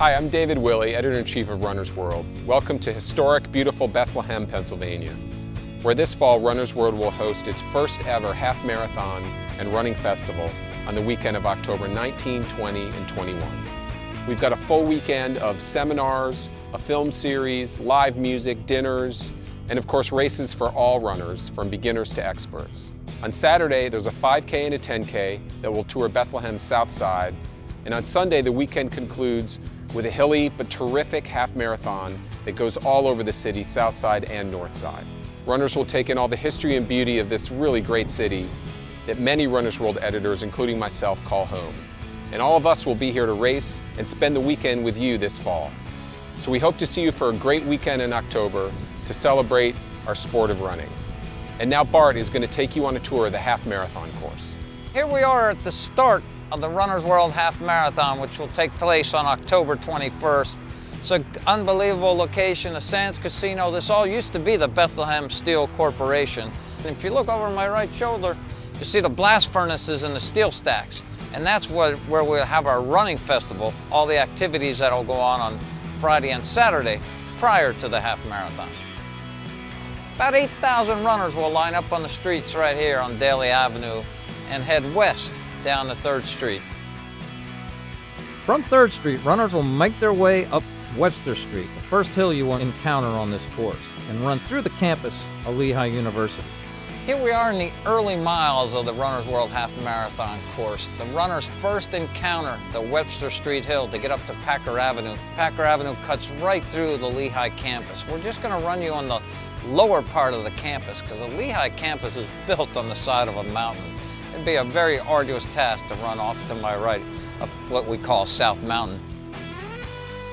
Hi, I'm David Willey, Editor-in-Chief of Runner's World. Welcome to historic, beautiful Bethlehem, Pennsylvania, where this fall Runner's World will host its first ever half marathon and running festival on the weekend of October 19, 20, and 21. We've got a full weekend of seminars, a film series, live music, dinners, and of course races for all runners, from beginners to experts. On Saturday, there's a 5K and a 10K that will tour Bethlehem's south side, and on Sunday, the weekend concludes with a hilly but terrific half marathon that goes all over the city, south side and north side. Runners will take in all the history and beauty of this really great city that many Runner's World editors, including myself, call home. And all of us will be here to race and spend the weekend with you this fall. So we hope to see you for a great weekend in October to celebrate our sport of running. And now Bart is going to take you on a tour of the half marathon course. Here we are at the start of the Runner's World Half Marathon, which will take place on October 21st. It's an unbelievable location, the Sands Casino. This all used to be the Bethlehem Steel Corporation. And if you look over my right shoulder, you see the blast furnaces and the steel stacks. And that's where we'll have our running festival, all the activities that'll go on Friday and Saturday prior to the half marathon. About 8,000 runners will line up on the streets right here on Daly Avenue and head west down to 3rd Street. From 3rd Street, runners will make their way up Webster Street, the first hill you will encounter on this course, and run through the campus of Lehigh University. Here we are in the early miles of the Runner's World Half Marathon course. The runners first encounter the Webster Street Hill to get up to Packer Avenue. Packer Avenue cuts right through the Lehigh campus. We're just going to run you on the lower part of the campus because the Lehigh campus is built on the side of a mountain. It'd be a very arduous task to run off to my right up what we call South Mountain.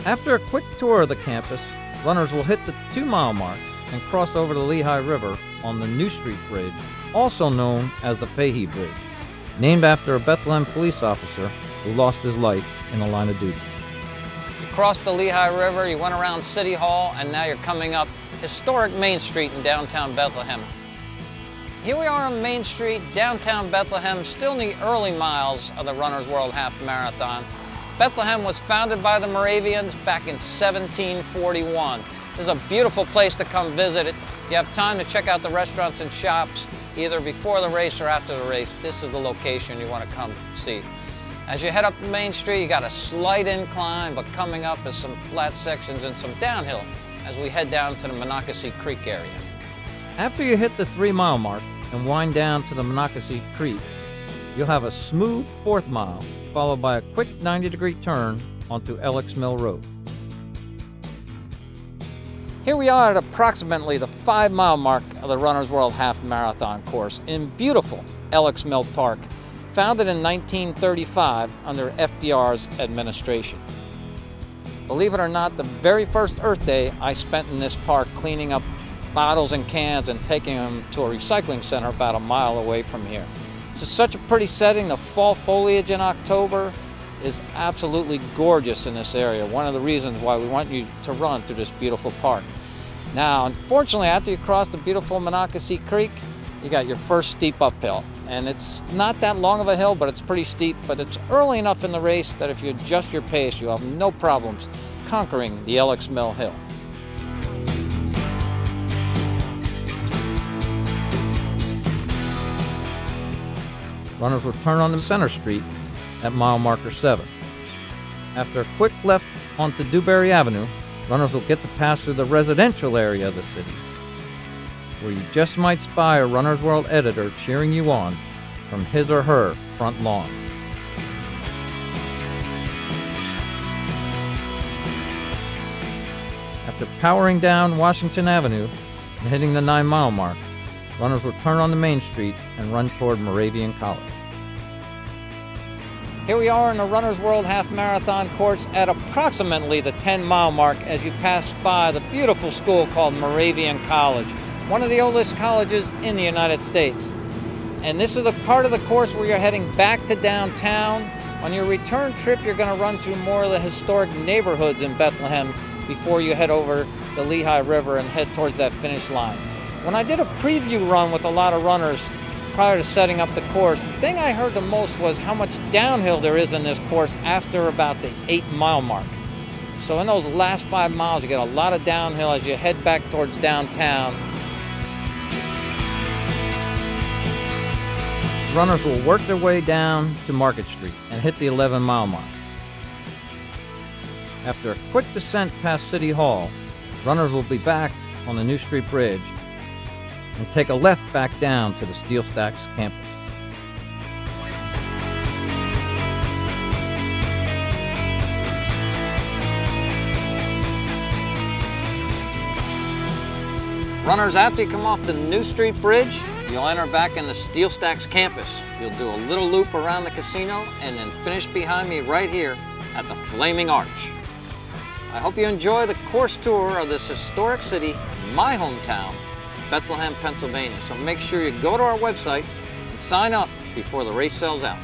After a quick tour of the campus, runners will hit the 2-mile mark and cross over the Lehigh River on the New Street Bridge, also known as the Fahey Bridge, named after a Bethlehem police officer who lost his life in the line of duty. You crossed the Lehigh River, you went around City Hall, and now you're coming up historic Main Street in downtown Bethlehem. Here we are on Main Street, downtown Bethlehem, still in the early miles of the Runner's World Half Marathon. Bethlehem was founded by the Moravians back in 1741. This is a beautiful place to come visit. If you have time to check out the restaurants and shops, either before the race or after the race, this is the location you want to come see. As you head up Main Street, you got a slight incline, but coming up is some flat sections and some downhill as we head down to the Monocacy Creek area. After you hit the 3-mile mark and wind down to the Monocacy Creek, you'll have a smooth 4th mile, followed by a quick 90-degree turn onto Ellicks Mill Road. Here we are at approximately the 5-mile mark of the Runner's World Half Marathon course in beautiful Ellicks Mill Park, founded in 1935 under FDR's administration. Believe it or not, the very first Earth Day I spent in this park cleaning up bottles and cans and taking them to a recycling center about a mile away from here. It's just such a pretty setting. The fall foliage in October is absolutely gorgeous in this area. One of the reasons why we want you to run through this beautiful park. Now, unfortunately, after you cross the beautiful Monocacy Creek, you got your first steep uphill. And it's not that long of a hill, but it's pretty steep. But it's early enough in the race that if you adjust your pace, you'll have no problems conquering the Ellicks Mill Hill. Runners will turn onto Center Street at mile marker 7. After a quick left onto Dewberry Avenue, runners will get to pass through the residential area of the city, where you just might spy a Runner's World editor cheering you on from his or her front lawn. After powering down Washington Avenue and hitting the 9-mile mark, runners will turn onto Main Street and run toward Moravian College. Here we are in the Runner's World Half Marathon course at approximately the 10-mile mark as you pass by the beautiful school called Moravian College, one of the oldest colleges in the United States. And this is a part of the course where you're heading back to downtown. On your return trip, you're going to run through more of the historic neighborhoods in Bethlehem before you head over the Lehigh River and head towards that finish line. When I did a preview run with a lot of runners prior to setting up the course, the thing I heard the most was how much downhill there is in this course after about the 8-mile mark. So in those last 5 miles, you get a lot of downhill as you head back towards downtown. Runners will work their way down to Market Street and hit the 11-mile mark. After a quick descent past City Hall, runners will be back on the New Street Bridge and take a left back down to the Steel Stacks campus. Runners, after you come off the New Street Bridge, you'll enter back in the Steel Stacks campus. You'll do a little loop around the casino and then finish behind me right here at the Flaming Arch. I hope you enjoy the course tour of this historic city, my hometown, Bethlehem, Pennsylvania. So make sure you go to our website and sign up before the race sells out.